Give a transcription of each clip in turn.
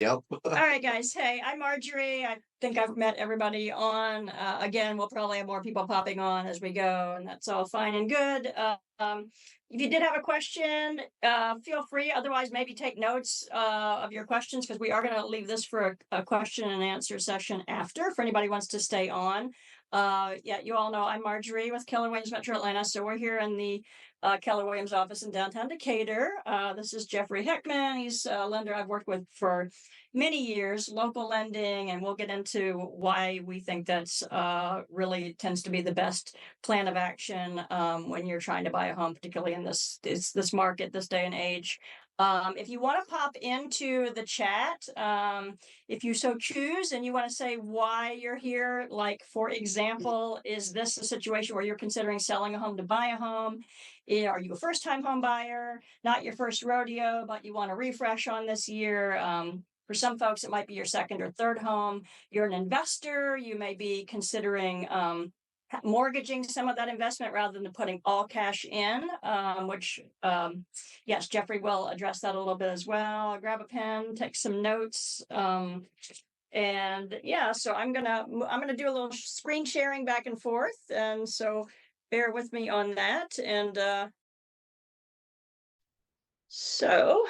Yep. All right, guys. Hey, I'm Marjorie. I think I've met everybody on. Again, we'll probably have more people popping on as we go, and that's all fine and good. If you did have a question, feel free. Otherwise, maybe take notes of your questions because we are going to leave this for a question and answer session after for anybody who wants to stay on. Yeah, you all know I'm Marjorie with Keller Williams Metro Atlanta. So we're here in the Keller Williams office in downtown Decatur. This is Jeffrey Heckman. He's a lender I've worked with for many years, local lending, and we'll get into why we think that's really tends to be the best plan of action when you're trying to buy a home, particularly in this market, this day and age. If you want to pop into the chat, if you so choose, and you want to say why you're here, like for example, is this a situation where you're considering selling a home to buy a home? Are you a first-time home buyer, not your first rodeo, but you want to refresh on this year? For some folks, it might be your second or third home. You're an investor. You may be considering mortgaging some of that investment rather than putting all cash in, yes, Jeffrey will address that a little bit as well. Grab a pen, take some notes. And yeah, so I'm gonna do a little screen sharing back and forth. And so bear with me on that. And so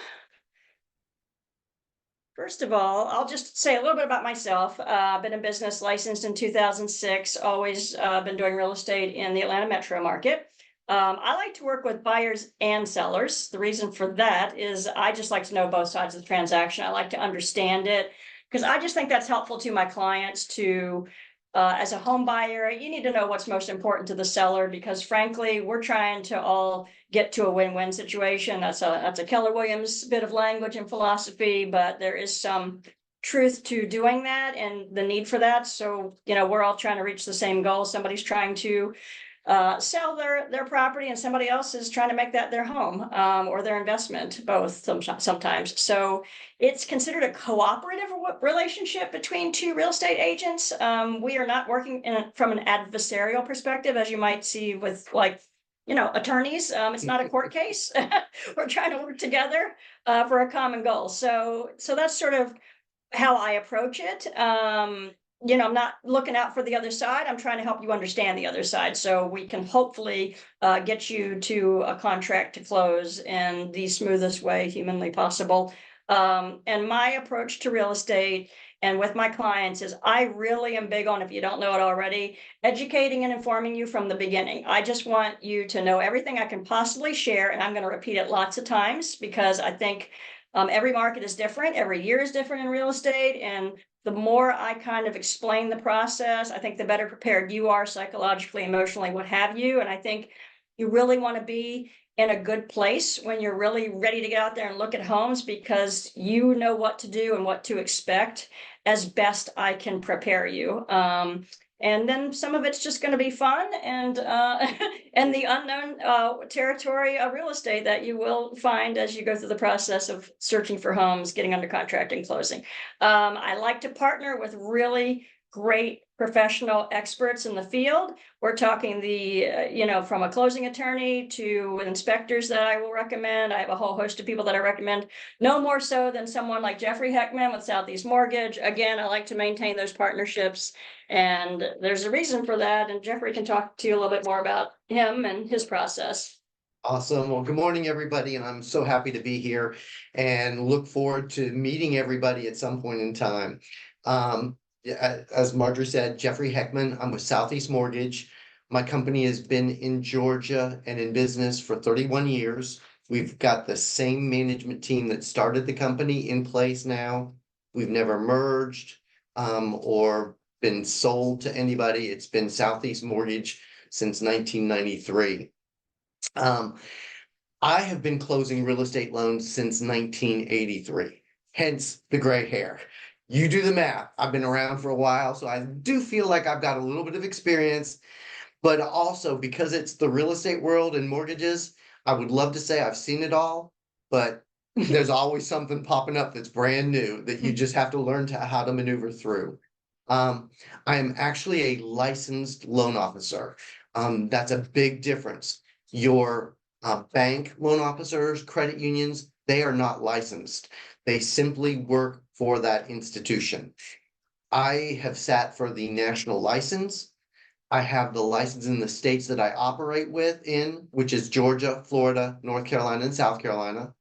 first of all, I'll just say a little bit about myself. I've been in business, licensed in 2006, always been doing real estate in the Atlanta metro market. I like to work with buyers and sellers. The reason for that is I just like to know both sides of the transaction. I like to understand it because I just think that's helpful to my clients to, as a home buyer, you need to know what's most important to the seller because frankly, we're trying to all get to a win-win situation. That's a Keller Williams bit of language and philosophy, but there is some truth to doing that and the need for that. So, we're all trying to reach the same goal. Somebody's trying to sell their property and somebody else is trying to make that their home or their investment, both sometimes. So it's considered a cooperative relationship between two real estate agents. We are not working from an adversarial perspective, as you might see with attorneys. It's not a court case. We're trying to work together for a common goal. So that's sort of how I approach it. I'm not looking out for the other side. I'm trying to help you understand the other side so we can hopefully get you to a contract to close in the smoothest way humanly possible. And my approach to real estate and with my clients is I really am big on, if you don't know it already, educating and informing you from the beginning. I just want you to know everything I can possibly share, and I'm going to repeat it lots of times because I think every market is different. Every year is different in real estate. And the more I kind of explain the process, I think the better prepared you are psychologically, emotionally, what have you. And I think you really want to be in a good place when you're really ready to get out there and look at homes because you know what to do and what to expect as best I can prepare you. And then some of it's just going to be fun and and the unknown territory of real estate that you will find as you go through the process of searching for homes, getting under contract and closing. I like to partner with really great professional experts in the field. We're talking from a closing attorney to inspectors that I will recommend. I have a whole host of people that I recommend, no more so than someone like Jeffrey Heckman with Southeast Mortgage. Again, I like to maintain those partnerships. And there's a reason for that. And Jeffrey can talk to you a little bit more about him and his process. Awesome. Well, good morning, everybody. And I'm so happy to be here and look forward to meeting everybody at some point in time. As Marjorie said, Jeffrey Heckman, I'm with Southeast Mortgage. My company has been in Georgia and in business for 31 years. We've got the same management team that started the company in place now. We've never merged or been sold to anybody. It's been Southeast Mortgage since 1993. I have been closing real estate loans since 1983, hence the gray hair. You do the math. I've been around for a while, so I do feel like I've got a little bit of experience, but also because it's the real estate world and mortgages, I would love to say I've seen it all, but there's always something popping up that's brand new that you just have to learn how to maneuver through. I am actually a licensed loan officer. That's a big difference. Your bank loan officers, credit unions, they are not licensed. They simply work for that institution. I have sat for the national license. I have the license in the states that I operate which is Georgia, Florida, North Carolina, and South Carolina.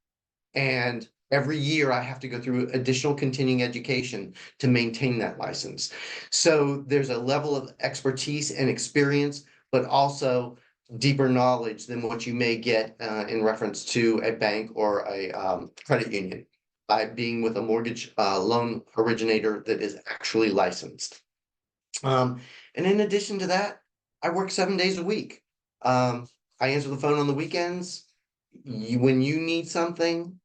And every year I have to go through additional continuing education to maintain that license. So there's a level of expertise and experience, but also deeper knowledge than what you may get in reference to a bank or a credit union by being with a mortgage loan originator that is actually licensed. And in addition to that, I work 7 days a week. I answer the phone on the weekends. When you need something,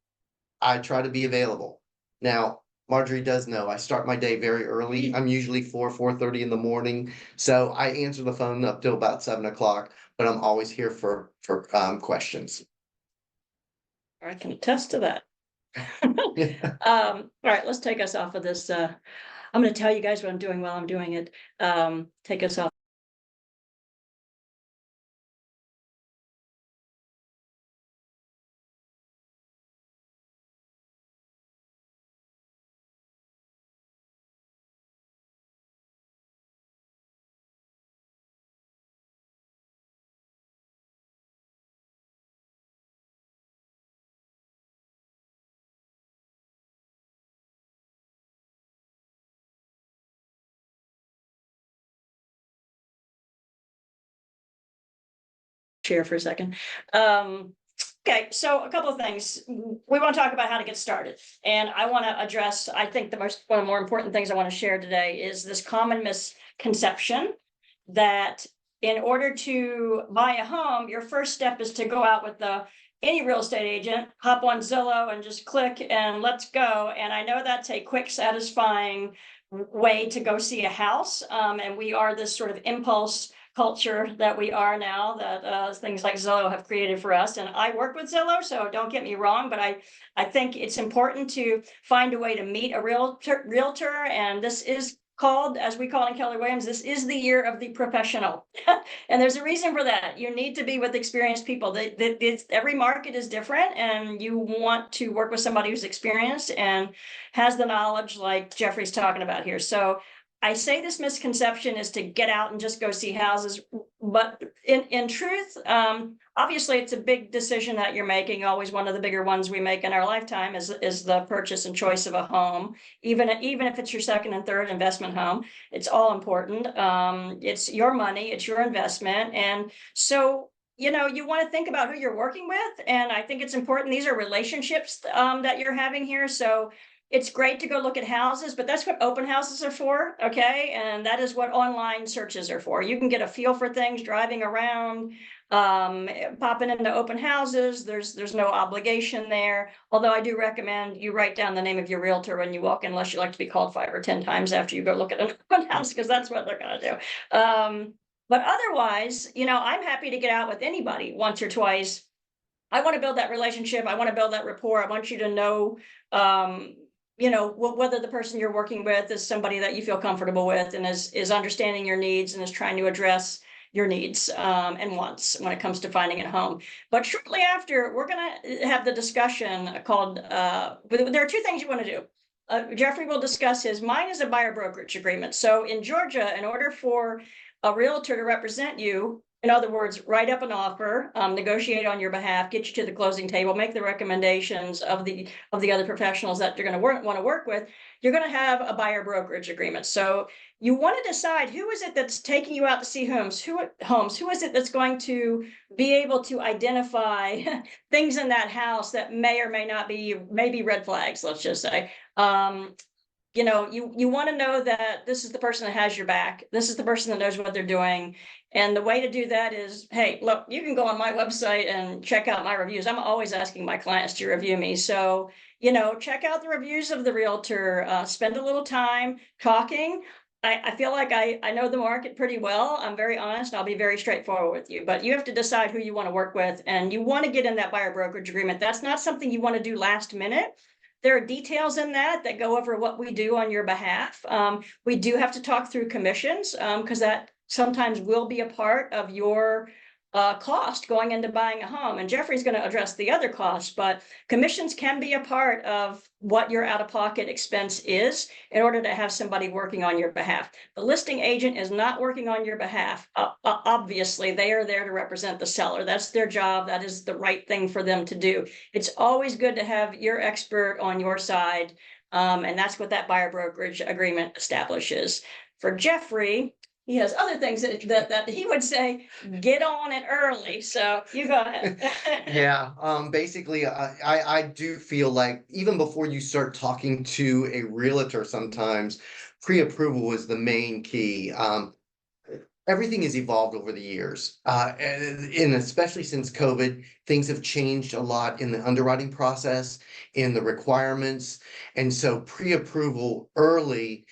I try to be available. Now, Marjorie does know I start my day very early. I'm usually 4:30 in the morning. So I answer the phone up till about 7 o'clock, but I'm always here for questions. I can attest to that. All right, let's take us off of this. I'm going to tell you guys what I'm doing while I'm doing it. Take us off. Chair for a second. Okay, so a couple of things. We want to talk about how to get started. And I want to address, I think one of the more important things I want to share today is this common misconception that in order to buy a home, your first step is to go out with any real estate agent, hop on Zillow and just click and let's go. And I know that's a quick, satisfying way to go see a house. And we are this sort of impulse culture that we are now, that things like Zillow have created for us. And I work with Zillow, so don't get me wrong, but I think it's important to find a way to meet a realtor. And this is called, as we call it in Keller Williams, this is the year of the professional. And there's a reason for that. You need to be with experienced people. Every market is different, and you want to work with somebody who's experienced and has the knowledge like Jeffrey's talking about here. So I say this misconception is to get out and just go see houses, but in truth, obviously it's a big decision that you're making. Always one of the bigger ones we make in our lifetime is the purchase and choice of a home. Even if it's your second and third investment home, it's all important. It's your money, it's your investment. And so, you want to think about who you're working with. And I think it's important. These are relationships that you're having here. So it's great to go look at houses, but that's what open houses are for, okay? And that is what online searches are for. You can get a feel for things driving around, popping into open houses. There's no obligation there. Although I do recommend you write down the name of your realtor when you walk in, unless you like to be called 5 or 10 times after you go look at an open house, because that's what they're going to do. But otherwise, I'm happy to get out with anybody once or twice. I want to build that relationship. I want to build that rapport. I want you to know, whether the person you're working with is somebody that you feel comfortable with and is understanding your needs and is trying to address your needs and wants when it comes to finding a home. But shortly after, we're going to have the discussion called, there are two things you want to do. Jeffrey will discuss his. Mine is a buyer brokerage agreement. So in Georgia, in order for a realtor to represent you, in other words, write up an offer, negotiate on your behalf, get you to the closing table, make the recommendations of the other professionals that you're going to want to work with, you're going to have a buyer brokerage agreement. So you want to decide who is it that's taking you out to see homes, who is it that's going to be able to identify things in that house that may or may not be, maybe red flags, let's just say. You want to know that this is the person that has your back. This is the person that knows what they're doing. And the way to do that is, hey, look, you can go on my website and check out my reviews. I'm always asking my clients to review me. So, check out the reviews of the realtor, spend a little time talking. I feel like I know the market pretty well. I'm very honest. And I'll be very straightforward with you, but you have to decide who you want to work with, and you want to get in that buyer brokerage agreement. That's not something you want to do last minute. There are details in that go over what we do on your behalf. We do have to talk through commissions because that sometimes will be a part of your cost going into buying a home. And Jeffrey's going to address the other costs, but commissions can be a part of what your out-of-pocket expense is in order to have somebody working on your behalf. The listing agent is not working on your behalf. Obviously, they are there to represent the seller. That's their job. That is the right thing for them to do. It's always good to have your expert on your side. And that's what that buyer brokerage agreement establishes. For Jeffrey, he has other things that he would say, get on it early. So you go ahead. Yeah, basically, I do feel like even before you start talking to a realtor, sometimes pre-approval is the main key. Everything has evolved over the years, and especially since COVID, things have changed a lot in the underwriting process, in the requirements, and so pre-approval early,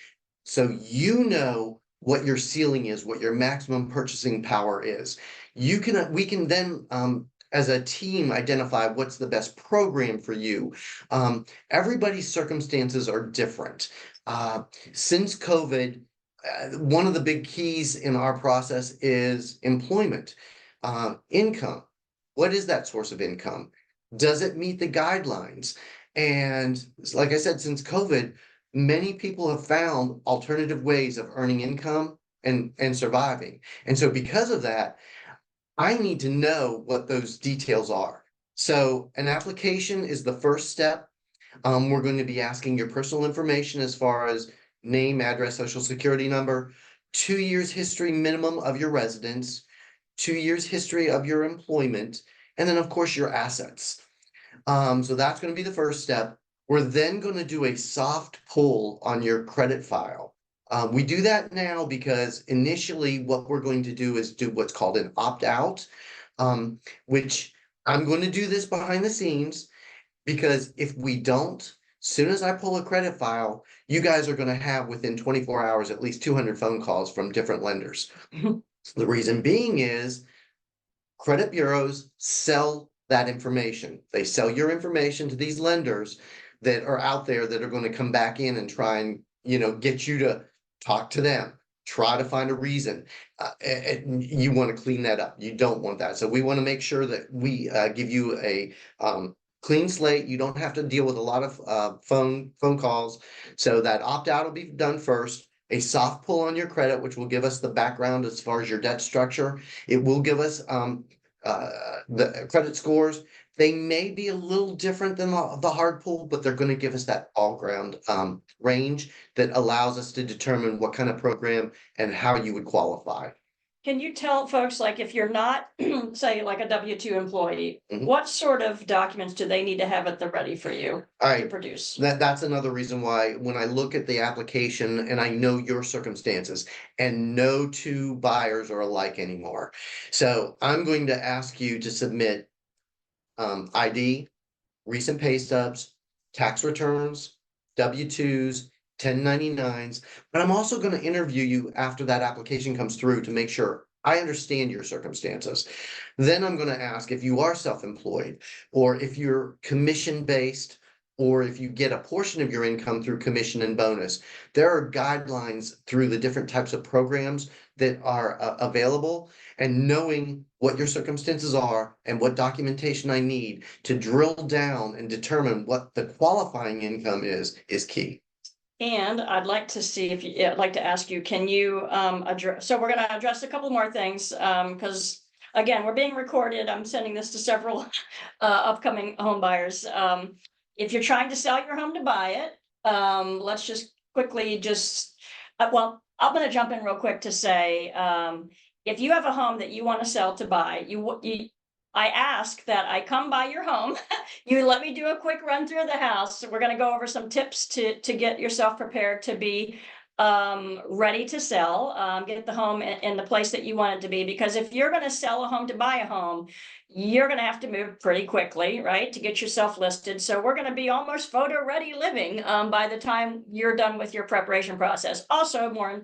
so you know what your ceiling is, what your maximum purchasing power is. We can then, as a team, identify what's the best program for you. Everybody's circumstances are different. Since COVID, one of the big keys in our process is employment, income. What is that source of income? Does it meet the guidelines? And like I said, since COVID, many people have found alternative ways of earning income and surviving. And so because of that, I need to know what those details are. So an application is the first step. We're going to be asking your personal information as far as name, address, social security number, 2 years history minimum of your residence, 2 years history of your employment, and then of course your assets. So that's going to be the first step. We're then going to do a soft pull on your credit file. We do that now because initially what we're going to do is do what's called an opt-out, which I'm going to do this behind the scenes, because if we don't, soon as I pull a credit file, you guys are going to have within 24 hours at least 200 phone calls from different lenders. The reason being is credit bureaus sell that information. They sell your information to these lenders that are out there that are going to come back in and try and, get you to talk to them, try to find a reason. And you want to clean that up. You don't want that. So we want to make sure that we give you a clean slate. You don't have to deal with a lot of phone calls. So that opt-out will be done first. A soft pull on your credit, which will give us the background as far as your debt structure. It will give us the credit scores. They may be a little different than the hard pull, but they're going to give us that all ground range that allows us to determine what kind of program and how you would qualify. Can you tell folks, like, if you're not, say, like a W-2 employee, Mhm. what sort of documents do they need to have at the ready for you All to right, produce? that's another reason why when I look at the application and I know your circumstances, and no two buyers are alike anymore. So I'm going to ask you to submit ID, recent pay stubs, tax returns, W-2s, 1099s, but I'm also going to interview you after that application comes through to make sure I understand your circumstances. Then I'm going to ask if you are self-employed, or if you're commission-based, or if you get a portion of your income through commission and bonus. There are guidelines through the different types of programs that are available, and knowing what your circumstances are and what documentation I need to drill down and determine what the qualifying income is key. And I'd like to see if you, I'd like to ask you, can you address, so we're going to address a couple more things, because again, we're being recorded. I'm sending this to several upcoming home buyers. If you're trying to sell your home to buy it, let's just quickly well, I'm going to jump in real quick to say, if you have a home that you want to sell to buy, I ask that I come by your home. You let me do a quick run through the house. So we're going to go over some tips to get yourself prepared to be ready to sell, get the home in the place that you want it to be. Because if you're going to sell a home to buy a home, you're going to have to move pretty quickly, right, to get yourself listed. So we're going to be almost photo ready living by the time you're done with your preparation process. Also, more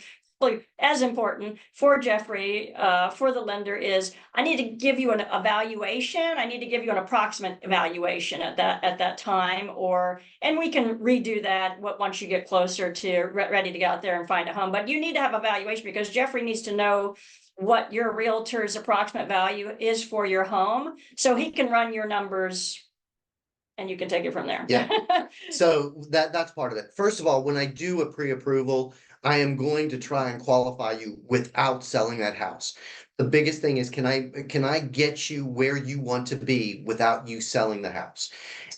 as important for Jeffrey, for the lender is, I need to give you an evaluation. I need to give you an approximate evaluation at that time, and we can redo that once you get closer to ready to get out there and find a home. But you need to have evaluation because Jeffrey needs to know what your realtor's approximate value is for your home, so he can run your numbers and you can take it from there. Yeah. So that's part of it. First of all, when I do a pre-approval, I am going to try and qualify you without selling that house. The biggest thing is, can I get you where you want to be without you selling the house?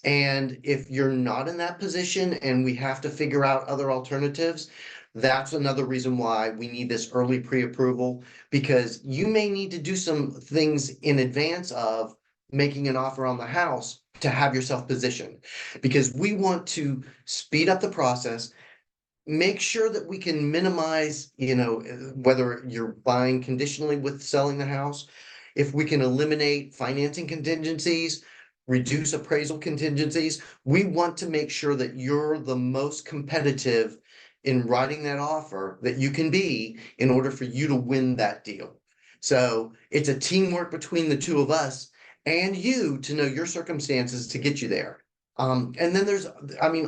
And if you're not in that position and we have to figure out other alternatives, that's another reason why we need this early pre-approval, because you may need to do some things in advance of making an offer on the house to have yourself positioned, because we want to speed up the process, make sure that we can minimize, whether you're buying conditionally with selling the house, if we can eliminate financing contingencies, reduce appraisal contingencies. We want to make sure that you're the most competitive in writing that offer that you can be in order for you to win that deal. So it's a teamwork between the two of us and you to know your circumstances to get you there. And then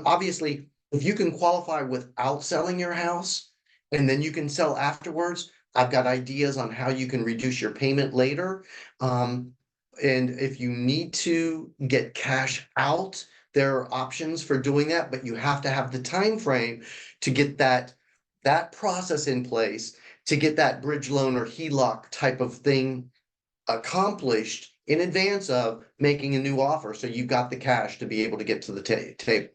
obviously, if you can qualify without selling your house and then you can sell afterwards, I've got ideas on how you can reduce your payment later. And if you need to get cash out, there are options for doing that, but you have to have the time frame to get that process in place, to get that bridge loan or HELOC type of thing accomplished in advance of making a new offer, so you got the cash to be able to get to the table.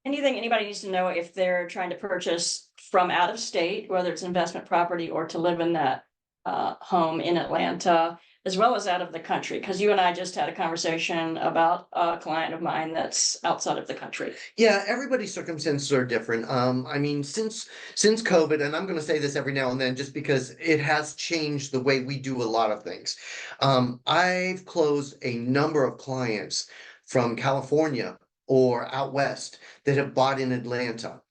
Anything anybody needs to know if they're trying to purchase from out of state, whether it's investment property or to live in that home in Atlanta, as well as out of the country? Because you and I just had a conversation about a client of mine that's outside of the country. Yeah, everybody's circumstances are different. Since COVID, and I'm going to say this every now and then, just because it has changed the way we do a lot of things. I've closed a number of clients from California or out west that have bought in Atlanta.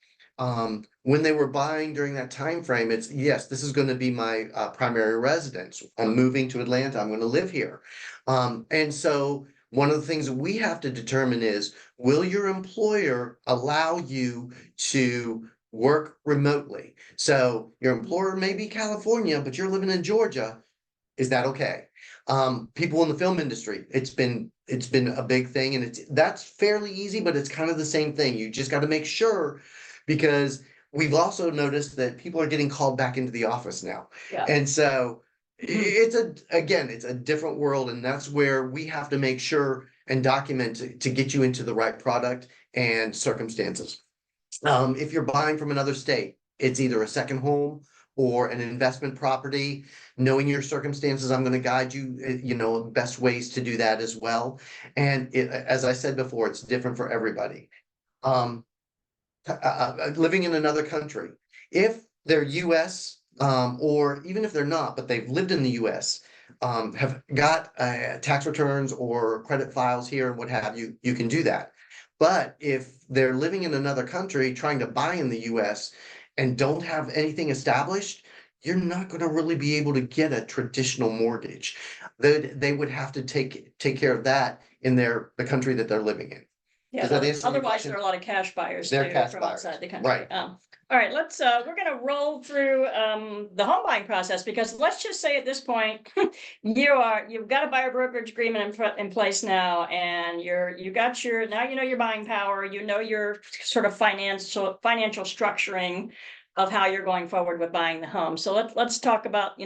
When they were buying during that time frame, it's, yes, this is going to be my primary residence. I'm moving to Atlanta. I'm going to live here. And so one of the things that we have to determine is, will your employer allow you to work remotely? So your employer may be California, but you're living in Georgia. Is that okay? People in the film industry, it's been a big thing, and that's fairly easy, but it's kind of the same thing. You just got to make sure, because we've also noticed that people are getting called back into the office now. Yeah. And so it's a different world, and that's where we have to make sure and document to get you into the right product and circumstances. If you're buying from another state, it's either a second home or an investment property. Knowing your circumstances, I'm going to guide you, best ways to do that as well. And as I said before, it's different for everybody. Living in another country, if they're US, or even if they're not, but they've lived in the US, have got tax returns or credit files here and what have you, you can do that. But if they're living in another country trying to buy in the US and don't have anything established, you're not going to really be able to get a traditional mortgage. They would have to take care of that in the country that they're living in. Yeah, otherwise there are a lot of cash buyers They're too cash from buyers. outside the country. Right. All right, we're gonna roll through the home buying process, because let's just say at this point, you've got a buyer brokerage agreement in place now, and now you know your buying power, you know your sort of financial structuring of how you're going forward with buying the home. So let's talk about,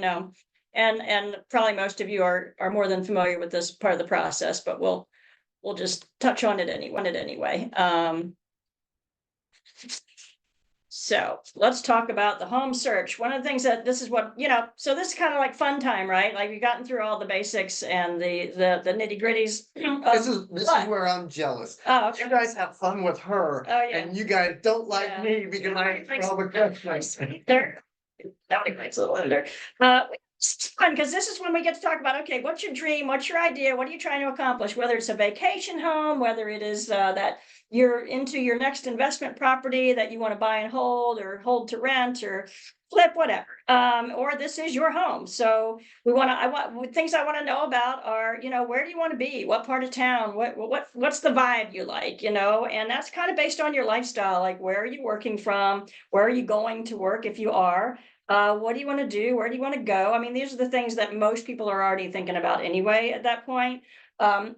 and probably most of you are more than familiar with this part of the process, but we'll just touch on it anyway. So let's talk about the home search. One of the things that this is so this is kind of like fun time, right? Like we've gotten through all the basics and the nitty gritties. This is where I'm jealous. Oh, okay. You guys have fun with her, and you guys don't like me because I answer all the questions. Nobody likes a little under. It's fun because this is when we get to talk about, okay, what's your dream? What's your idea? What are you trying to accomplish? Whether it's a vacation home, whether it is that you're into your next investment property that you want to buy and hold, or hold to rent, or flip, whatever. Or this is your home. So things I want to know about are, where do you want to be? What part of town? What's the vibe you like, and that's kind of based on your lifestyle. Like, where are you working from? Where are you going to work if you are? What do you want to do? Where do you want to go? I mean, these are the things that most people are already thinking about anyway at that point.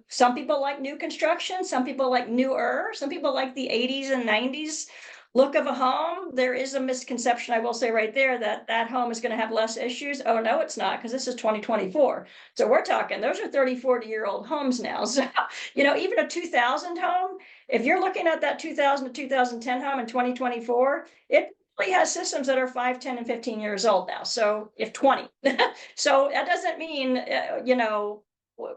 Some people like new construction, some people like newer, some people like the 80s and 90s look of a home. There is a misconception, I will say right there, that that home is going to have less issues. Oh, no, it's not, because this is 2024. So we're talking, those are 30, 40-year-old homes now. So, even a 2000 home, if you're looking at that 2000 to 2010 home in 2024, it really has systems that are 5, 10, and 15 years old now. So if 20, so that doesn't mean,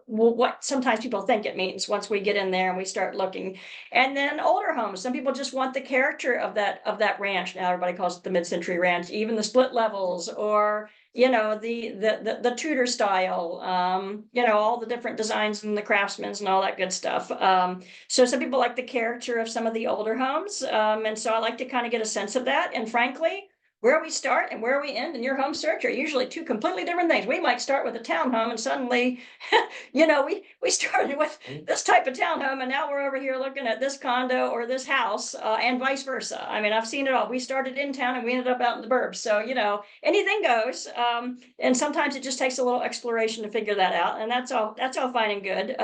what sometimes people think it means once we get in there and we start looking. And then older homes, some people just want the character of that ranch. Now everybody calls it the mid-century ranch, even the split levels, or the Tudor style, all the different designs and the craftsmen's and all that good stuff. So some people like the character of some of the older homes, and so I like to kind of get a sense of that. And frankly, where we start and where we end in your home search are usually two completely different things. We might start with a townhome and suddenly, we started with this type of townhome and now we're over here looking at this condo or this house, and vice versa. I mean, I've seen it all. We started in town and we ended up out in the burbs. So, anything goes. And sometimes it just takes a little exploration to figure that out. And that's all fine and good.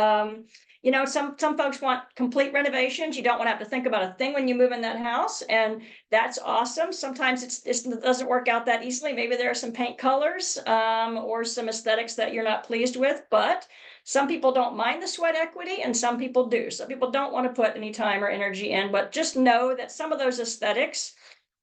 Some folks want complete renovations. You don't want to have to think about a thing when you move in that house, and that's awesome. Sometimes it doesn't work out that easily. Maybe there are some paint colors, or some aesthetics that you're not pleased with, but some people don't mind the sweat equity and some people do. Some people don't want to put any time or energy in, but just know that some of those aesthetics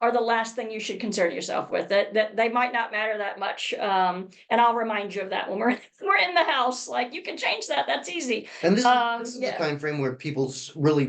are the last thing you should concern yourself with. That they might not matter that much. And I'll remind you of that when we're in the house. Like, you can change that. That's easy. And this is the Yeah. time frame where people really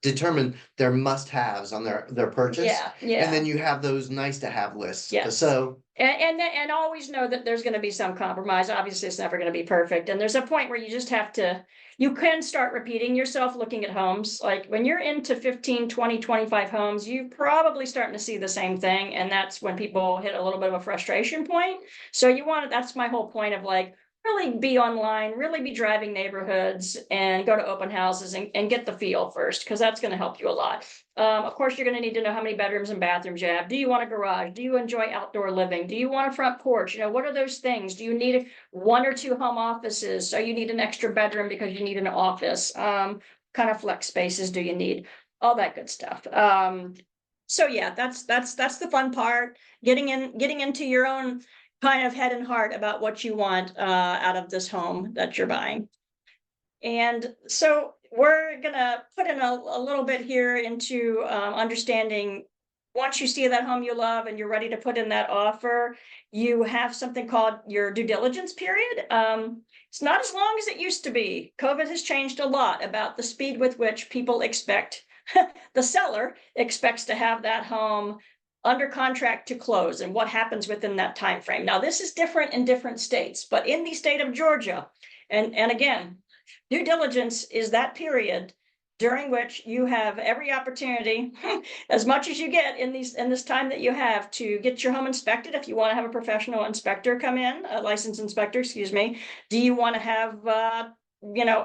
determine their must-haves on their purchase. Yeah. And then you have those nice to have lists. Yes. So And always know that there's going to be some compromise. Obviously, it's never going to be perfect. And there's a point where you just have to, you can start repeating yourself looking at homes. Like, when you're into 15, 20, 25 homes, you're probably starting to see the same thing. And that's when people hit a little bit of a frustration point. So that's my whole point of, like, really be online, really be driving neighborhoods and go to open houses and get the feel first, because that's going to help you a lot. Of course, you're going to need to know how many bedrooms and bathrooms you have. Do you want a garage? Do you enjoy outdoor living? Do you want a front porch? What are those things? Do you need 1 or 2 home offices? So you need an extra bedroom because you need an office. Kind of flex spaces do you need? All that good stuff. So yeah, that's the fun part. Getting into your own kind of head and heart about what you want out of this home that you're buying. And so we're gonna put in a little bit here into understanding, once you see that home you love and you're ready to put in that offer, you have something called your due diligence period. It's not as long as it used to be. COVID has changed a lot about the speed with which people expect, the seller expects to have that home under contract to close and what happens within that time frame. Now, this is different in different states, but in the state of Georgia, and again, due diligence is that period during which you have every opportunity, as much as you get in this time that you have, to get your home inspected. If you want to have a professional inspector come in, a licensed inspector, excuse me. Do you want to have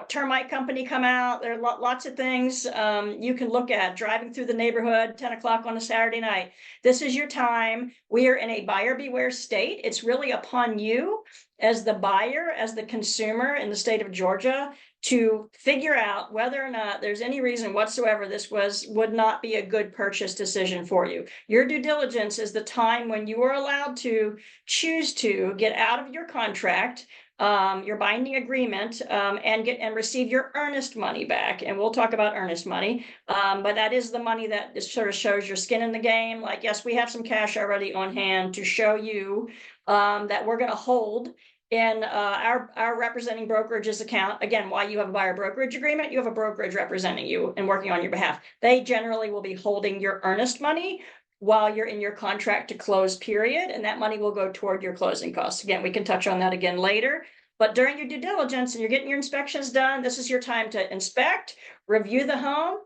termite company come out? There are lots of things you can look at. Driving through the neighborhood, 10 o'clock on a Saturday night. This is your time. We are in a buyer beware state. It's really upon you as the buyer, as the consumer in the state of Georgia, to figure out whether or not there's any reason whatsoever this would not be a good purchase decision for you. Your due diligence is the time when you are allowed to choose to get out of your contract, your binding agreement, and receive your earnest money back. And we'll talk about earnest money, but that is the money that sort of shows your skin in the game. Like, yes, we have some cash already on hand to show you that we're going to hold in our representing brokerage's account. Again, why you have a buyer brokerage agreement, you have a brokerage representing you and working on your behalf. They generally will be holding your earnest money while you're in your contract to close period, and that money will go toward your closing costs. Again, we can touch on that again later. But during your due diligence and you're getting your inspections done, this is your time to inspect, review the home,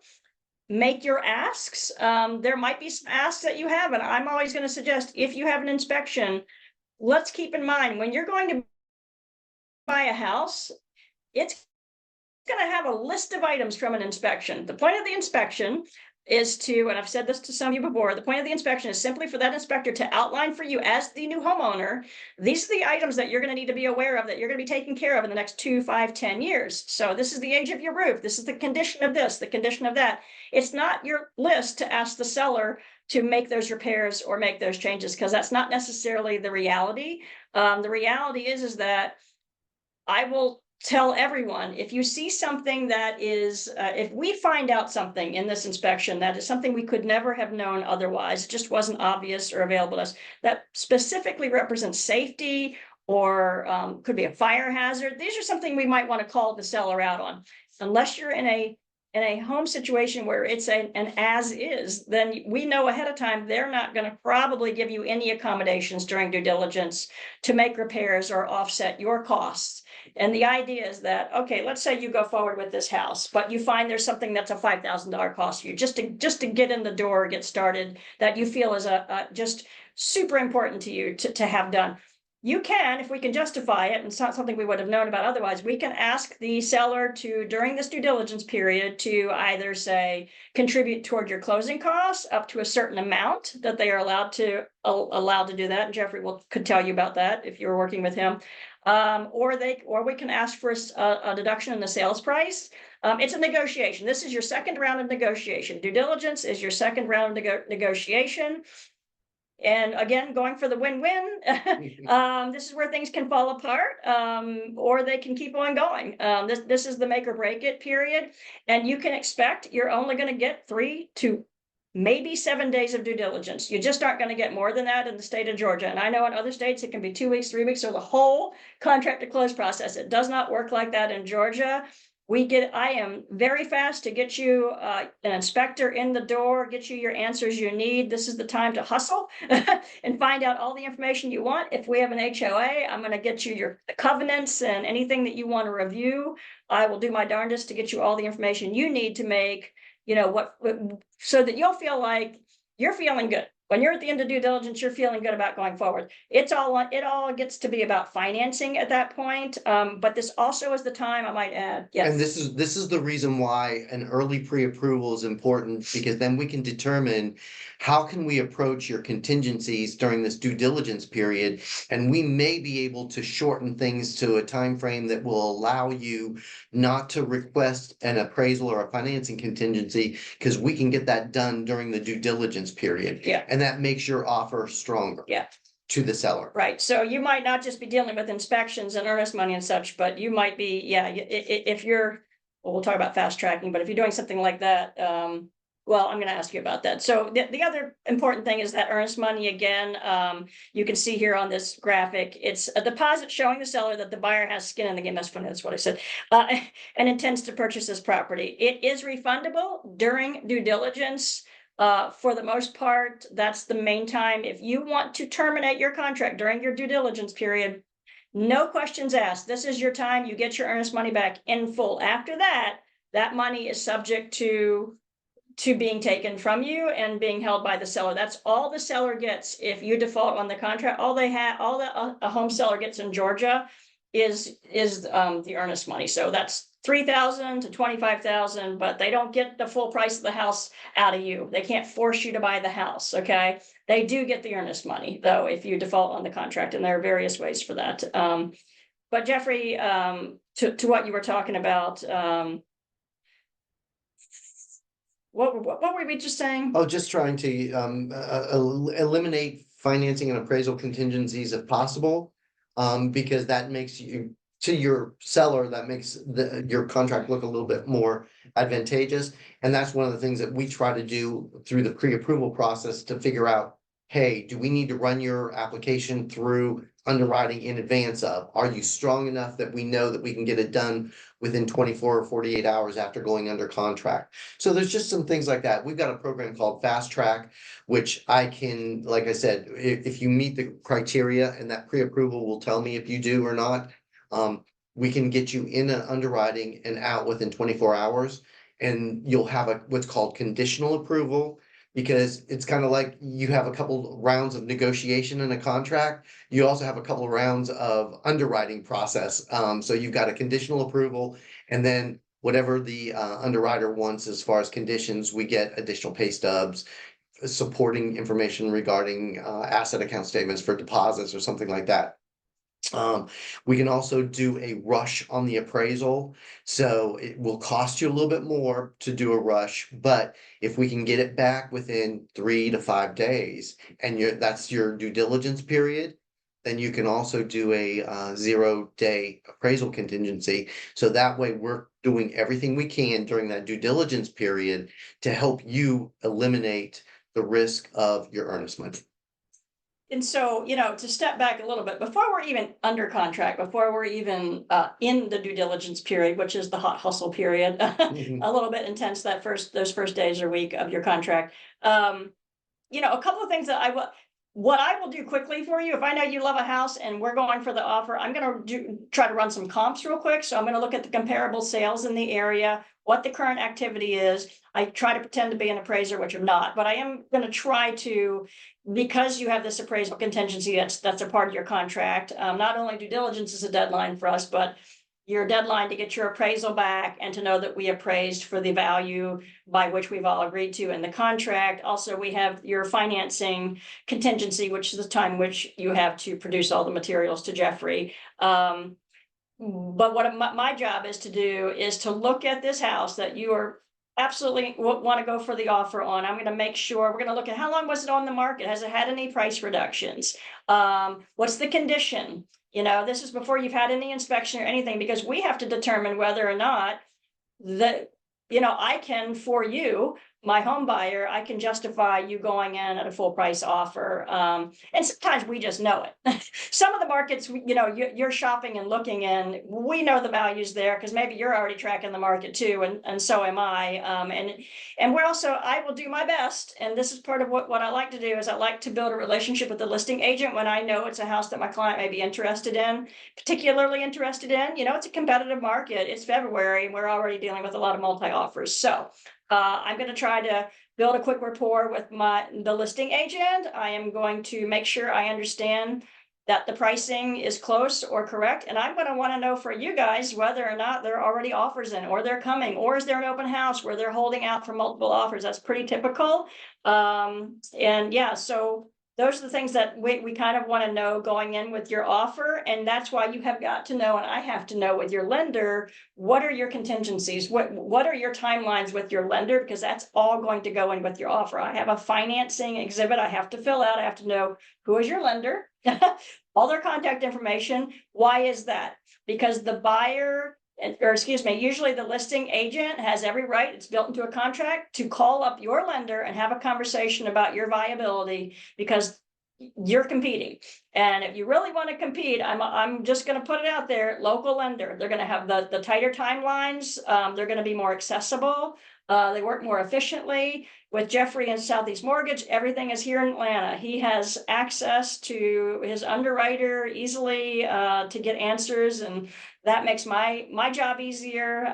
make your asks. There might be some asks that you have, and I'm always going to suggest if you have an inspection, let's keep in mind when you're going to buy a house, it's going to have a list of items from an inspection. The point of the inspection is to, and I've said this to some of you before, the point of the inspection is simply for that inspector to outline for you as the new homeowner, these are the items that you're going to need to be aware of, that you're going to be taking care of in the next 2, 5, 10 years. So this is the age of your roof. This is the condition of this, the condition of that. It's not your list to ask the seller to make those repairs or make those changes, because that's not necessarily the reality. The reality is that I will tell everyone, if you see something that is, if we find out something in this inspection that is something we could never have known otherwise, it just wasn't obvious or available to us, that specifically represents safety or could be a fire hazard, these are something we might want to call the seller out on. Unless you're in a home situation where it's an as is, then we know ahead of time they're not going to probably give you any accommodations during due diligence to make repairs or offset your costs. And the idea is that, okay, let's say you go forward with this house, but you find there's something that's a $5,000 cost for you just to get in the door, get started, that you feel is just super important to you to have done. You can, if we can justify it, and it's not something we would have known about otherwise, we can ask the seller to, during this due diligence period, to either say, contribute toward your closing costs up to a certain amount that they are allowed to do that. And Jeffrey could tell you about that if you were working with him. Or we can ask for a deduction in the sales price. It's a negotiation. This is your second round of negotiation. Due diligence is your second round of negotiation. And again, going for the win-win, this is where things can fall apart, or they can keep on going. This is the make or break it period. And you can expect you're only going to get 3 to maybe 7 days of due diligence. You just aren't going to get more than that in the state of Georgia. And I know in other states, it can be 2 weeks, 3 weeks, or the whole contract to close process. It does not work like that in Georgia. I am very fast to get you an inspector in the door, get you your answers you need. This is the time to hustle and find out all the information you want. If we have an HOA, I'm going to get you your covenants and anything that you want to review. I will do my darndest to get you all the information you need to make, so that you'll feel like you're feeling good. When you're at the end of due diligence, you're feeling good about going forward. It all gets to be about financing at that point. But this also is the time, I might add. Yes. And this is the reason why an early pre-approval is important, because then we can determine how can we approach your contingencies during this due diligence period, and we may be able to shorten things to a time frame that will allow you not to request an appraisal or a financing contingency, because we can get that done during the due diligence period. Yeah. And that makes your offer stronger. Yeah. To the seller. Right. So you might not just be dealing with inspections and earnest money and such, but you might be, if you're, well, we'll talk about fast tracking, but if you're doing something like that, well, I'm going to ask you about that. So the other important thing is that earnest money, again, you can see here on this graphic, it's a deposit showing the seller that the buyer has skin in the game. That's funny. That's what I said. And intends to purchase this property. It is refundable during due diligence. For the most part, that's the main time. If you want to terminate your contract during your due diligence period, no questions asked. This is your time. You get your earnest money back in full. After that, that money is subject to being taken from you and being held by the seller. That's all the seller gets if you default on the contract. All a home seller gets in Georgia is the earnest money. So that's $3,000 to $25,000, but they don't get the full price of the house out of you. They can't force you to buy the house. Okay, they do get the earnest money though if you default on the contract, and there are various ways for that. But Jeffrey, to what you were talking about. What were we just saying? Oh, just trying to eliminate financing and appraisal contingencies if possible. Because that makes you, to your seller, that makes your contract look a little bit more advantageous. And that's one of the things that we try to do through the pre-approval process to figure out, hey, do we need to run your application through underwriting in advance of? Are you strong enough that we know that we can get it done within 24 or 48 hours after going under contract? So there's just some things like that. We've got a program called Fast Track, which I can, like I said, if you meet the criteria, and that pre-approval will tell me if you do or not, we can get you in an underwriting and out within 24 hours. and you'll have what's called conditional approval. Because it's kind of like you have a couple rounds of negotiation in a contract. You also have a couple rounds of underwriting process. So you've got a conditional approval, and then whatever the underwriter wants as far as conditions, we get additional pay stubs, supporting information regarding asset account statements for deposits or something like that. We can also do a rush on the appraisal. So it will cost you a little bit more to do a rush, but if we can get it back within 3 to 5 days and that's your due diligence period, then you can also do a 0-day appraisal contingency. So that way we're doing everything we can during that due diligence period to help you eliminate the risk of your earnest money. And so, to step back a little bit, before we're even under contract, before we're even in the due diligence period, which is the hot hustle period, a little bit intense those first days or week of your contract. A couple of things that what I will do quickly for you, if I know you love a house and we're going for the offer, I'm going to try to run some comps real quick. So I'm going to look at the comparable sales in the area, what the current activity is. I try to pretend to be an appraiser, which I'm not, but I am going to try to, because you have this appraisal contingency, that's a part of your contract. Not only due diligence is a deadline for us, but your deadline to get your appraisal back and to know that we appraised for the value by which we've all agreed to in the contract. Also, we have your financing contingency, which is the time which you have to produce all the materials to Jeffrey. But what my job is to do is to look at this house that you are absolutely want to go for the offer on. I'm going to make sure we're going to look at how long was it on the market? Has it had any price reductions? What's the condition? This is before you've had any inspection or anything, because we have to determine whether or not that, I can, for you, my home buyer, I can justify you going in at a full price offer. And sometimes we just know it. Some of the markets, you're shopping and looking in, we know the values there because maybe you're already tracking the market too. And so am I. And we're also, I will do my best. And this is part of what I like to do is I like to build a relationship with the listing agent when I know it's a house that my client may be particularly interested in. It's a competitive market. It's February and we're already dealing with a lot of multi-offers. So I'm going to try to build a quick rapport with the listing agent. I am going to make sure I understand that the pricing is close or correct. And I'm going to want to know for you guys whether or not there are already offers in, or they're coming, or is there an open house where they're holding out for multiple offers? That's pretty typical. And yeah, so those are the things that we kind of want to know going in with your offer. And that's why you have got to know, and I have to know with your lender, what are your contingencies? What are your timelines with your lender? Because that's all going to go in with your offer. I have a financing exhibit I have to fill out. I have to know who is your lender, all their contact information. Why is that? Because the buyer, usually the listing agent has every right, it's built into a contract, to call up your lender and have a conversation about your viability, because you're competing. And if you really want to compete, I'm just going to put it out there, local lender, they're going to have the tighter timelines. They're going to be more accessible. They work more efficiently. With Jeffrey and Southeast Mortgage, everything is here in Atlanta. He has access to his underwriter easily to get answers, and that makes my job easier.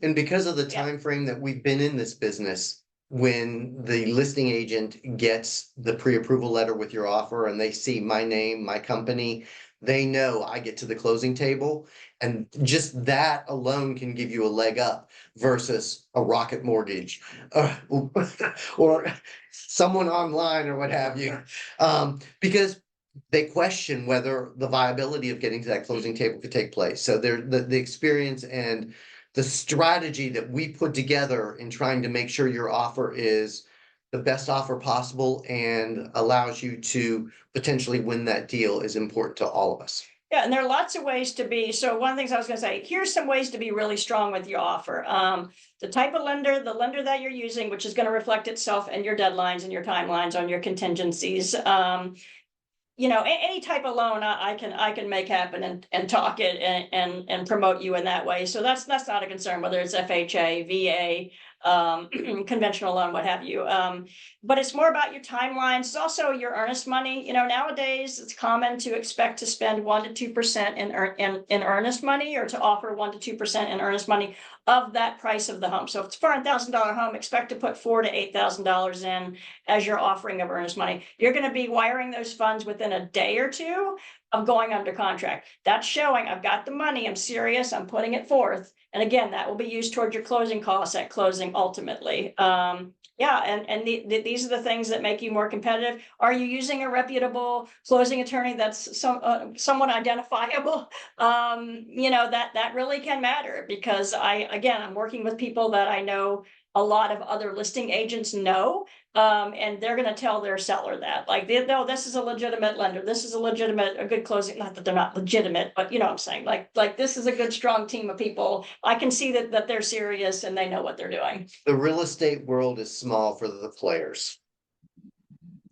And because of the time frame that we've been in this business, when the listing agent gets the pre-approval letter with your offer and they see my name, my company, they know I get to the closing table. And just that alone can give you a leg up versus a Rocket Mortgage or someone online or what have you. Because they question whether the viability of getting to that closing table could take place. So the experience and the strategy that we put together in trying to make sure your offer is the best offer possible and allows you to potentially win that deal is important to all of us. Yeah, and there are lots of ways to be. So one of the things I was going to say, here's some ways to be really strong with your offer. The type of lender, the lender that you're using, which is going to reflect itself in your deadlines and your timelines on your contingencies. Any type of loan I can make happen and talk it and promote you in that way. So that's not a concern, whether it's FHA, VA, conventional loan, what have you. But it's more about your timelines. It's also your earnest money. Nowadays it's common to expect to spend 1 to 2% in earnest money, or to offer 1 to 2% in earnest money of that price of the home. So if it's $400,000 home, expect to put $4,000 to $8,000 in as your offering of earnest money. You're going to be wiring those funds within a day or two of going under contract. That's showing I've got the money, I'm serious, I'm putting it forth. And again, that will be used towards your closing costs at closing ultimately. Yeah, and these are the things that make you more competitive. Are you using a reputable closing attorney that's somewhat identifiable? That really can matter, because I'm working with people that I know a lot of other listing agents know, and they're gonna tell their seller that, like, no, this is a legitimate lender, this is a good closing, not that they're not legitimate, but you know what I'm saying, like this is a good, strong team of people. I can see that they're serious and they know what they're doing. The real estate world is small for the players.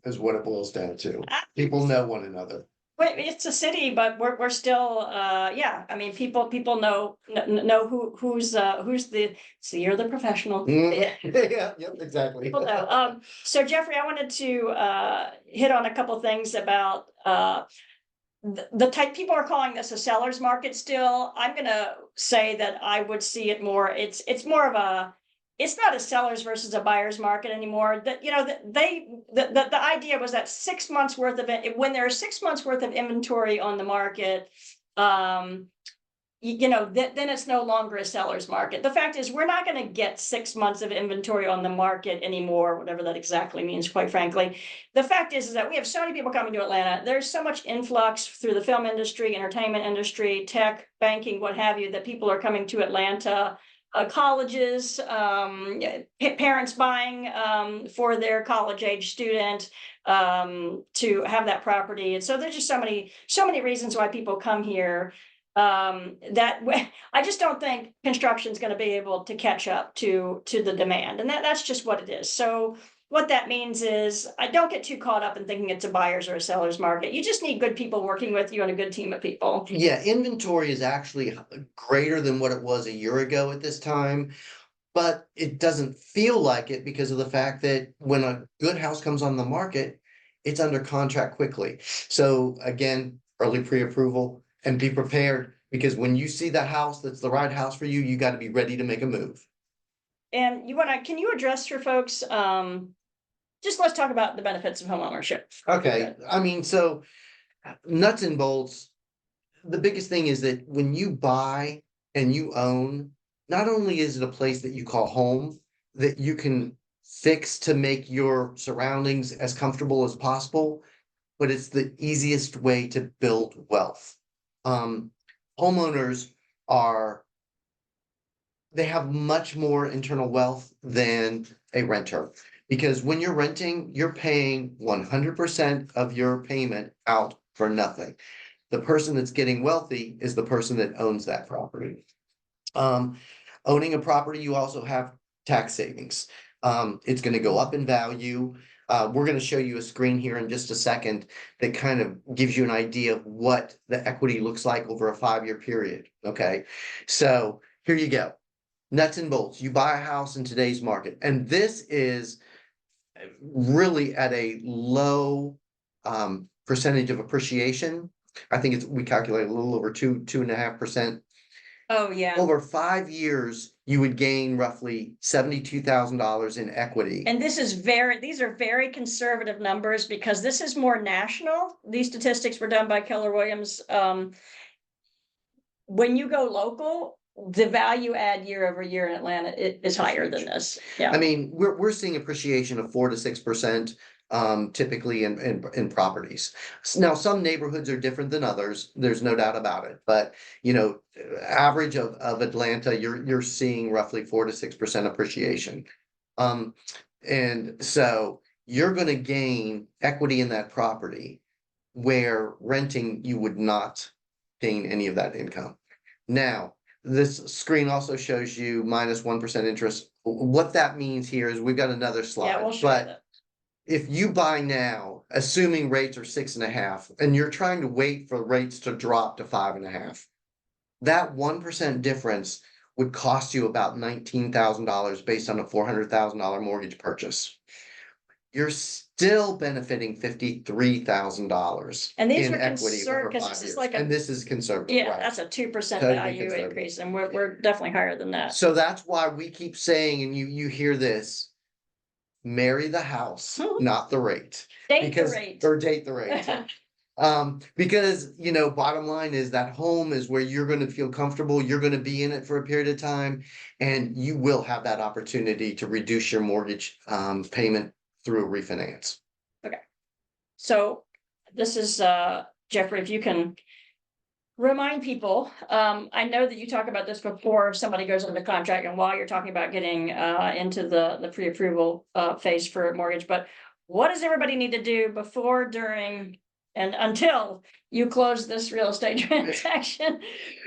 Is what it boils down to. People know one another. Wait, it's a city, but we're still, yeah, I mean, people know who's the, so you're the professional. Yeah. Yeah, yep, exactly. People know. So Jeffrey, I wanted to hit on a couple things about the type, people are calling this a seller's market still. I'm gonna say that I would see it more, it's more of a, it's not a seller's versus a buyer's market anymore. That, the idea was that 6 months worth of it, when there are 6 months worth of inventory on the market, then it's no longer a seller's market. The fact is, we're not going to get 6 months of inventory on the market anymore, whatever that exactly means, quite frankly. The fact is that we have so many people coming to Atlanta. There's so much influx through the film industry, entertainment industry, tech, banking, what have you, that people are coming to Atlanta. Colleges, parents buying for their college age student to have that property. And so there's just so many reasons why people come here, that I just don't think construction is going to be able to catch up to the demand. And that's just what it is. So what that means is, I don't get too caught up in thinking it's a buyer's or a seller's market. You just need good people working with you and a good team of people. Yeah, inventory is actually greater than what it was a year ago at this time, but it doesn't feel like it because of the fact that when a good house comes on the market, it's under contract quickly. So again, early pre-approval and be prepared, because when you see the house that's the right house for you, you got to be ready to make a move. And can you address for folks, just let's talk about the benefits of homeownership. Okay, I mean, so nuts and bolts, the biggest thing is that when you buy and you own, not only is it a place that you call home, that you can fix to make your surroundings as comfortable as possible, but it's the easiest way to build wealth. Homeowners they have much more internal wealth than a renter. Because when you're renting, you're paying 100% of your payment out for nothing. The person that's getting wealthy is the person that owns that property. Owning a property, you also have tax savings. It's going to go up in value. We're going to show you a screen here in just a second that kind of gives you an idea of what the equity looks like over a 5-year period. Okay, so here you go. Nuts and bolts. You buy a house in today's market, and this is really at a low percentage of appreciation. I think we calculate a little over 2.5%. Oh, yeah. Over 5 years, you would gain roughly $72,000 in equity. And these are very conservative numbers, because this is more national. These statistics were done by Keller Williams. When you go local, the value add year over year in Atlanta is higher than this. Yeah. I mean, we're seeing appreciation of 4 to 6%. Typically in properties. Now, some neighborhoods are different than others. There's no doubt about it. But average of Atlanta, you're seeing roughly 4 to 6% appreciation. And so you're going to gain equity in that property, where renting you would not gain any of that income. Now, this screen also shows you minus 1% interest. What that means here is we've got another slide. Yeah, we'll show that. If you buy now, assuming rates are 6.5, and you're trying to wait for rates to drop to 5.5, that 1% difference would cost you about $19,000 based on a $400,000 mortgage purchase. You're still benefiting $53,000 And these in are equity over concerned, because 5 this is years. like And a, this is conservative, yeah, right? that's a 2% Totally value conservative. increase, and we're definitely higher than that. So that's why we keep saying, and you hear this, marry the house, not the rate. Date the Because, rate. or date the rate. Because, bottom line is that home is where you're gonna feel comfortable, you're gonna be in it for a period of time. And you will have that opportunity to reduce your mortgage, payment through a refinance. So this is, Jeffrey, if you can remind people, I know that you talk about this before somebody goes into contract and while you're talking about getting, into the pre-approval, phase for a mortgage, but what does everybody need to do before, during, and until you close this real estate transaction?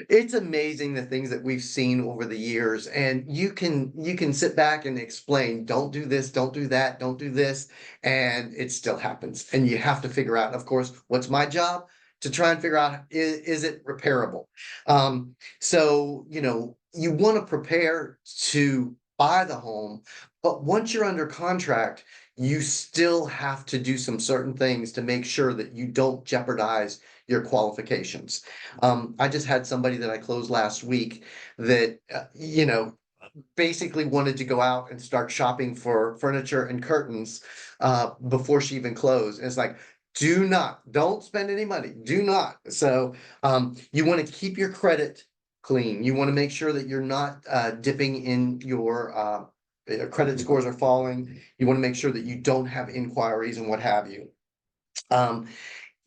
It's amazing the things that we've seen over the years, and you can sit back and explain, don't do this, don't do that, don't do this, and it still happens. And you have to figure out, of course, what's my job? To try and figure out, is it repairable? So, you want to prepare to buy the home, but once you're under contract, you still have to do some certain things to make sure that you don't jeopardize your qualifications. I just had somebody that I closed last week that, basically wanted to go out and start shopping for furniture and curtains before she even closed. And it's like, don't spend any money. Do not. So you want to keep your credit clean. You want to make sure that you're not dipping in your credit scores are falling. You want to make sure that you don't have inquiries and what have you.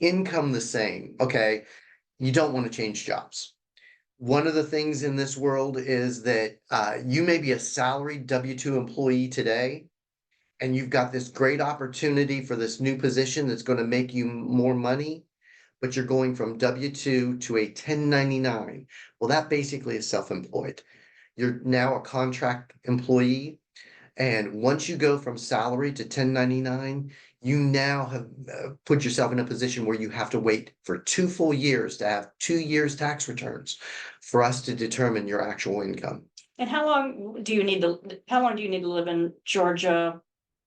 Income the same. Okay. You don't want to change jobs. One of the things in this world is that you may be a salaried W-2 employee today, and you've got this great opportunity for this new position that's going to make you more money, but you're going from W-2 to a 1099. Well, that basically is self-employed. You're now a contract employee. And once you go from salary to 1099, you now have put yourself in a position where you have to wait for 2 full years to have 2 years tax returns for us to determine your actual income. And how long do you need to live in Georgia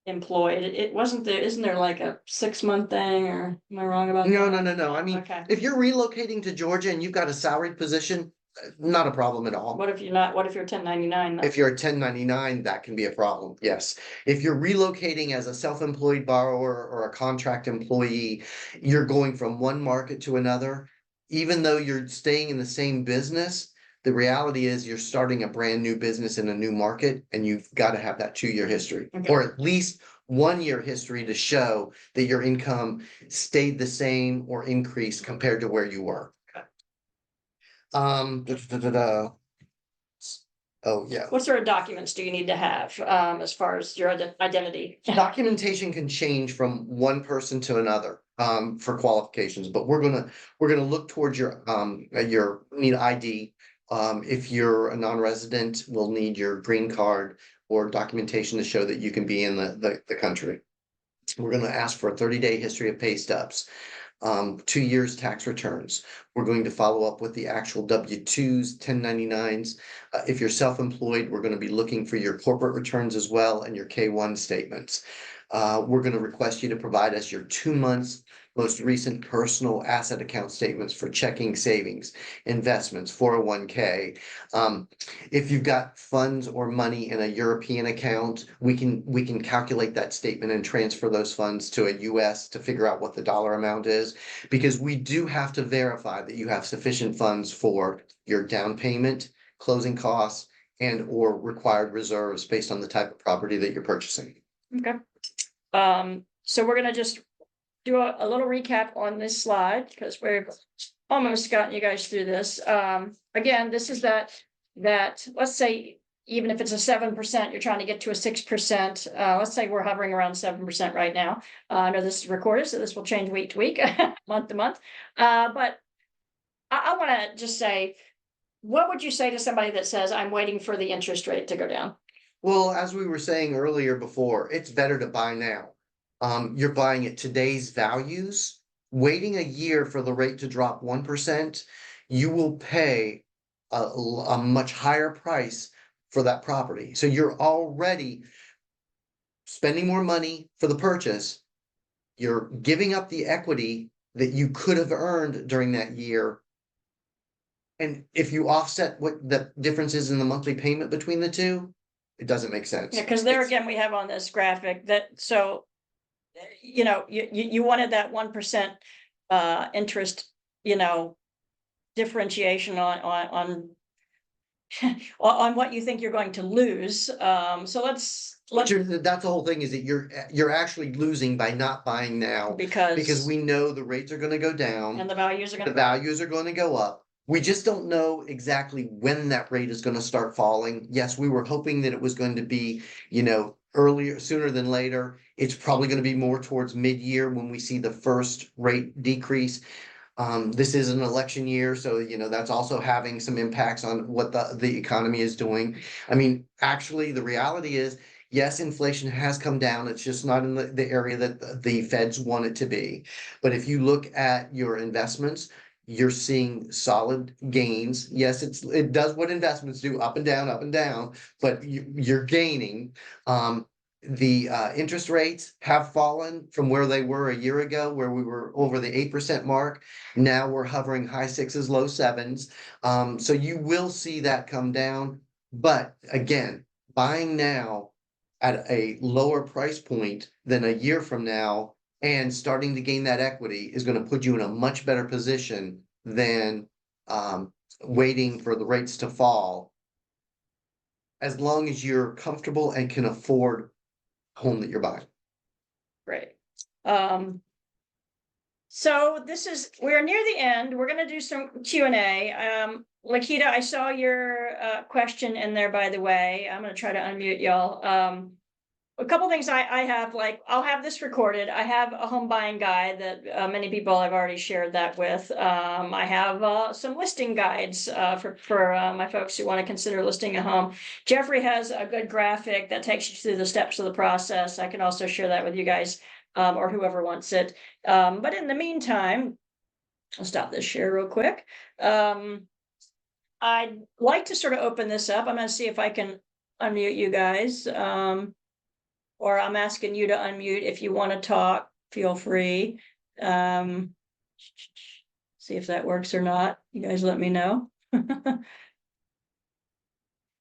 employed? It wasn't there, isn't there like a 6-month thing, or am I wrong about No, that? no, no, no. I mean, Okay. if you're relocating to Georgia and you've got a salaried position, not a problem at all. What if you're not, what if you're 1099? If you're a 1099, that can be a problem, yes. If you're relocating as a self-employed borrower or a contract employee, you're going from one market to another. Even though you're staying in the same business, the reality is you're starting a brand new business in a new market, and you've got to have that 2-year history. Okay. Or at least 1-year history to show that your income stayed the same or increased compared to where you were. Oh, yeah. What sort of documents do you need to have, as far as your identity? Documentation can change from one person to another, for qualifications, but we're gonna look towards your need ID. If you're a non-resident, we'll need your green card or documentation to show that you can be in the country. We're gonna ask for a 30-day history of pay stubs. 2 years tax returns. We're going to follow up with the actual W-2s, 1099s. If you're self-employed, we're going to be looking for your corporate returns as well and your K-1 statements. We're going to request you to provide us your 2 months most recent personal asset account statements for checking, savings, investments, 401k. If you've got funds or money in a European account, we can calculate that statement and transfer those funds to a US to figure out what the dollar amount is, because we do have to verify that you have sufficient funds for your down payment, closing costs, and or required reserves based on the type of property that you're purchasing. Okay. So we're gonna just do a little recap on this slide, because we've almost gotten you guys through this. Again, this is that, let's say, even if it's a 7%, you're trying to get to a 6%. Let's say we're hovering around 7% right now. I know this is recorded, so this will change week to week, month to month. But I want to just say, what would you say to somebody that says, I'm waiting for the interest rate to go down? Well, as we were saying earlier before, it's better to buy now. You're buying at today's values. Waiting a year for the rate to drop 1%, you will pay a much higher price for that property. So you're already spending more money for the purchase, you're giving up the equity that you could have earned during that year. And if you offset what the difference is in the monthly payment between the two, it doesn't make sense. Yeah, because there It's- again, we have on this graphic that, so, you know, you wanted that 1% interest, you know, differentiation on on what you think you're going to lose. So let's That's the whole thing, is that you're actually losing by not buying now, because because we know the rates are gonna go and down, the values are the gonna, values are gonna go up. We just don't know exactly when that rate is gonna start falling. Yes, we were hoping that it was going to be, earlier, sooner than later. It's probably gonna be more towards mid-year when we see the first rate decrease. This is an election year, so that's also having some impacts on what the economy is doing. I mean, actually, the reality is, yes, inflation has come down. It's just not in the area that the feds want it to be. But if you look at your investments, you're seeing solid gains. Yes, it does what investments do, up and down, but you're gaining. The interest rates have fallen from where they were a year ago, where we were over the 8% mark. Now we're hovering high sixes, low sevens. So you will see that come down. But again, buying now at a lower price point than a year from now and starting to gain that equity is going to put you in a much better position than waiting for the rates to fall, as long as you're comfortable and can afford home that you're buying. great. So we're near the end. We're gonna do some Q&A. Lakita, I saw your question in there, by the way. I'm gonna try to unmute y'all. A couple things I have, like, I'll have this recorded. I have a home buying guide that many people I've already shared that with. I have some listing guides for my folks who want to consider listing a home. Jeffrey has a good graphic that takes you through the steps of the process. I can also share that with you guys or whoever wants it. But in the meantime, I'll stop this share real quick. I'd like to sort of open this up. I'm going to see if I can unmute you guys. Or I'm asking you to unmute if you want to talk, feel free. See if that works or not. You guys let me know.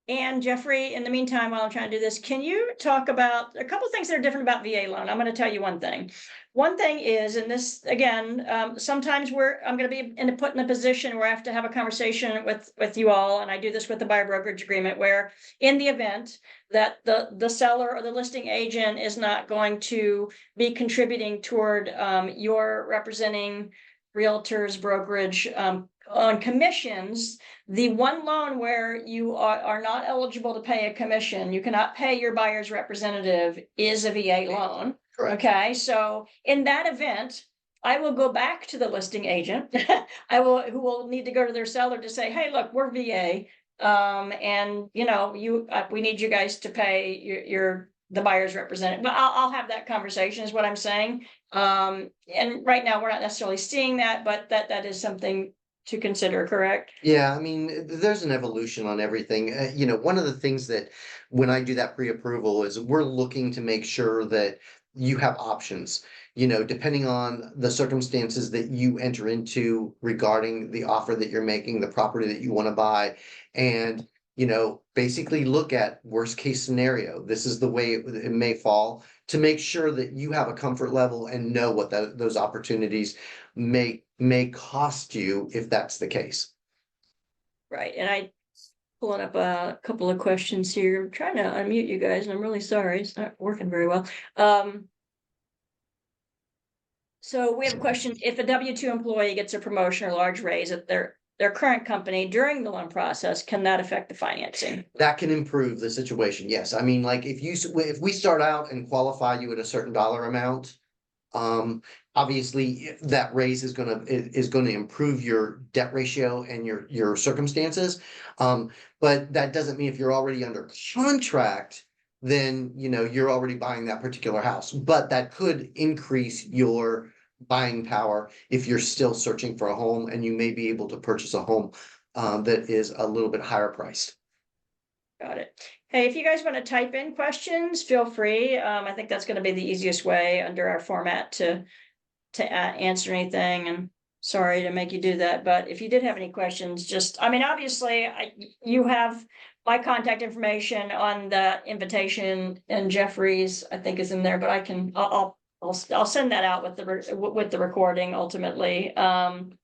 And Jeffrey, in the meantime, while I'm trying to do this, can you talk about a couple things that are different about VA loan? I'm going to tell you one thing. One thing is, and this again, sometimes I'm going to be put in a position where I have to have a conversation with you all, and I do this with the buyer brokerage agreement, where in the event that the seller or the listing agent is not going to be contributing toward your representing realtors, brokerage on commissions, the one loan where you are not eligible to pay a commission, you cannot pay your buyer's representative, is a VA loan. Correct. Okay, so in that event, I will go back to the listing agent. Who will need to go to their seller to say, hey, look, we're VA. And we need you guys to pay the buyer's representative. But I'll have that conversation, is what I'm saying. And right now we're not necessarily seeing that, but that is something to consider, correct? Yeah, I mean, there's an evolution on everything. One of the things that when I do that pre-approval is we're looking to make sure that you have options, depending on the circumstances that you enter into regarding the offer that you're making, the property that you want to buy, and basically look at worst case scenario. This is the way it may fall, to make sure that you have a comfort level and know what those opportunities may cost you if that's the case. Right, and I pulling up a couple of questions here. I'm trying to unmute you guys, and I'm really sorry, it's not working very well. So we have a question: if a W-2 employee gets a promotion or large raise at their current company during the loan process, can that affect the financing? That can improve the situation, yes. I mean, like if we start out and qualify you at a certain dollar amount, obviously that raise is gonna improve your debt ratio and your circumstances. But that doesn't mean if you're already under contract, then you're already buying that particular house. But that could increase your buying power if you're still searching for a home, and you may be able to purchase a home that is a little bit higher priced. Got it. Hey, if you guys want to type in questions, feel free. I think that's going to be the easiest way under our format to answer anything. And sorry to make you do that, but if you did have any questions, just, I mean, obviously, you have my contact information on the invitation, and Jeffrey's, I think, is in there, but I'll send that out with the recording ultimately. Am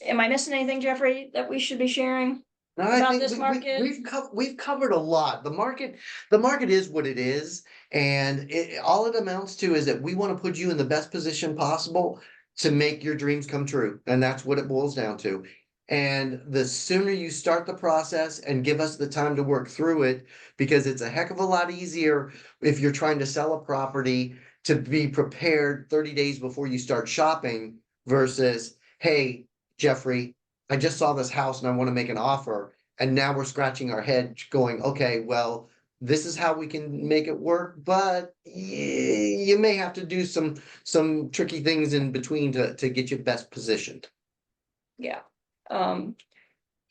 I missing anything, Jeffrey, that we should be sharing? No, I About think this market? we've covered a lot. The market is what it is. And all it amounts to is that we want to put you in the best position possible to make your dreams come true. And that's what it boils down to. And the sooner you start the process and give us the time to work through it, because it's a heck of a lot easier if you're trying to sell a property to be prepared 30 days before you start shopping versus, hey, Jeffrey, I just saw this house and I want to make an offer. And now we're scratching our head going, okay, well, this is how we can make it work, but you may have to do some tricky things in between to get you best positioned. Yeah. Can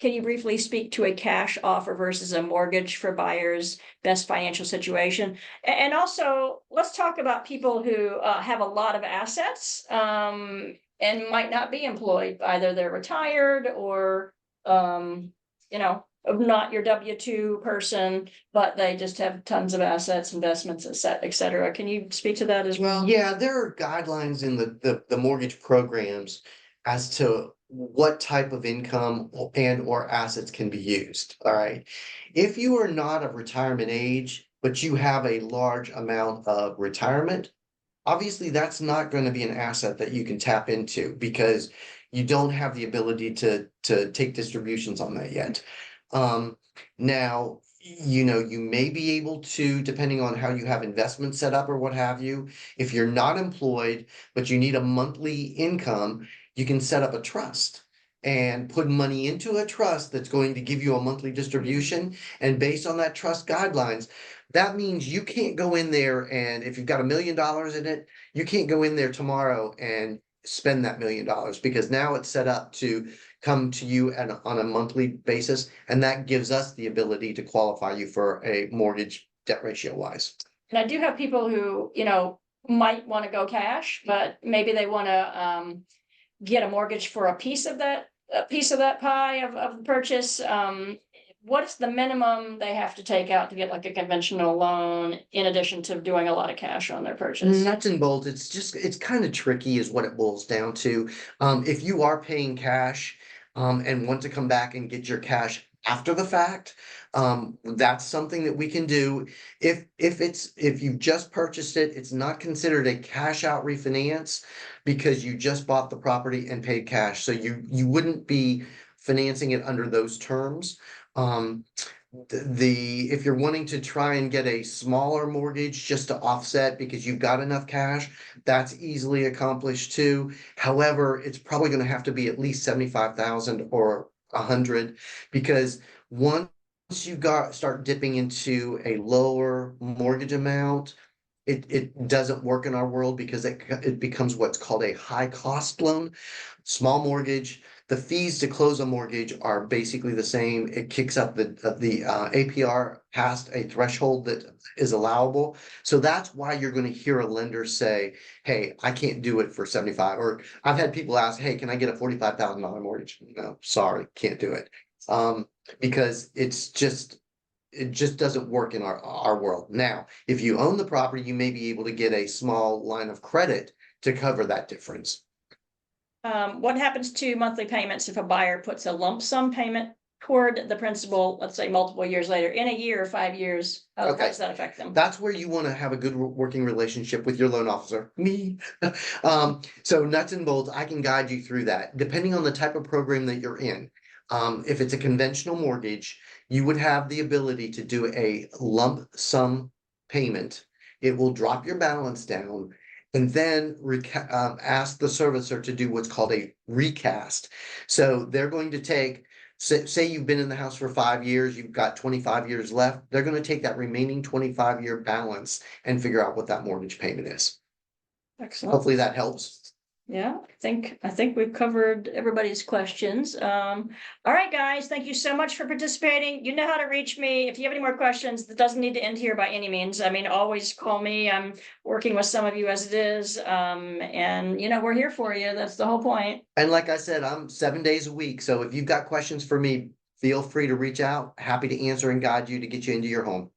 you briefly speak to a cash offer versus a mortgage for buyers' best financial situation? And also, let's talk about people who have a lot of assets and might not be employed. Either they're retired or, you know, not your W-2 person, but they just have tons of assets, investments, et cetera. Can you speak to that as well? Yeah, there are guidelines in the mortgage programs as to what type of income and or assets can be used. All right. If you are not of retirement age, but you have a large amount of retirement, obviously that's not going to be an asset that you can tap into because you don't have the ability to take distributions on that yet. Now, you may be able to, depending on how you have investments set up or what have you, if you're not employed, but you need a monthly income, you can set up a trust and put money into a trust that's going to give you a monthly distribution. And based on that trust guidelines, that means you can't go in there and if you've got $1 million in it, you can't go in there tomorrow and spend that $1 million because now it's set up to come to you on a monthly basis. And that gives us the ability to qualify you for a mortgage debt ratio wise. And I do have people who, might want to go cash, but maybe they want to get a mortgage for a piece of that pie of the purchase. What's the minimum they have to take out to get like a conventional loan in addition to doing a lot of cash on their purchase? Nuts and bolts, it's kind of tricky is what it boils down to. If you are paying cash and want to come back and get your cash after the fact, that's something that we can do. If you've just purchased it, it's not considered a cash out refinance because you just bought the property and paid cash. So you wouldn't be financing it under those terms. If you're wanting to try and get a smaller mortgage just to offset because you've got enough cash, that's easily accomplished too. However, it's probably going to have to be at least 75,000 or 100 because once you start dipping into a lower mortgage amount, it doesn't work in our world because it becomes what's called a high cost loan. Small mortgage, the fees to close a mortgage are basically the same. It kicks up the APR past a threshold that is allowable. So that's why you're going to hear a lender say, hey, I can't do it for 75. Or I've had people ask, hey, can I get a $45,000 mortgage? No, sorry, can't do it. Because it just doesn't work in our world. Now, if you own the property, you may be able to get a small line of credit to cover that difference. What happens to monthly payments if a buyer puts a lump sum payment toward the principal, let's say multiple years later, in a year or 5 years? How does that affect them? That's where you want to have a good working relationship with your loan officer, me. So nuts and bolts, I can guide you through that. Depending on the type of program that you're in. If it's a conventional mortgage, you would have the ability to do a lump sum payment. It will drop your balance down and then ask the servicer to do what's called a recast. So they're going to take, say you've been in the house for 5 years, you've got 25 years left. They're going to take that remaining 25-year balance and figure out what that mortgage payment is. Excellent. Hopefully that helps. Yeah, I think we've covered everybody's questions. All right, guys, thank you so much for participating. You know how to reach me. If you have any more questions, that doesn't need to end here by any means. I mean, always call me. I'm working with some of you as it is. And you know, we're here for you. That's the whole point. And like I said, I'm 7 days a week, so if you've got questions for me, feel free to reach out. Happy to answer and guide you to get you into your home.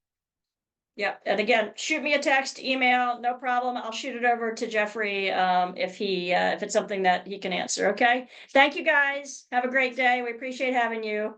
Yeah, and again, shoot me a text, email, no problem. I'll shoot it over to Jeffrey if it's something that he can answer. Okay. Thank you guys. Have a great day. We appreciate having you.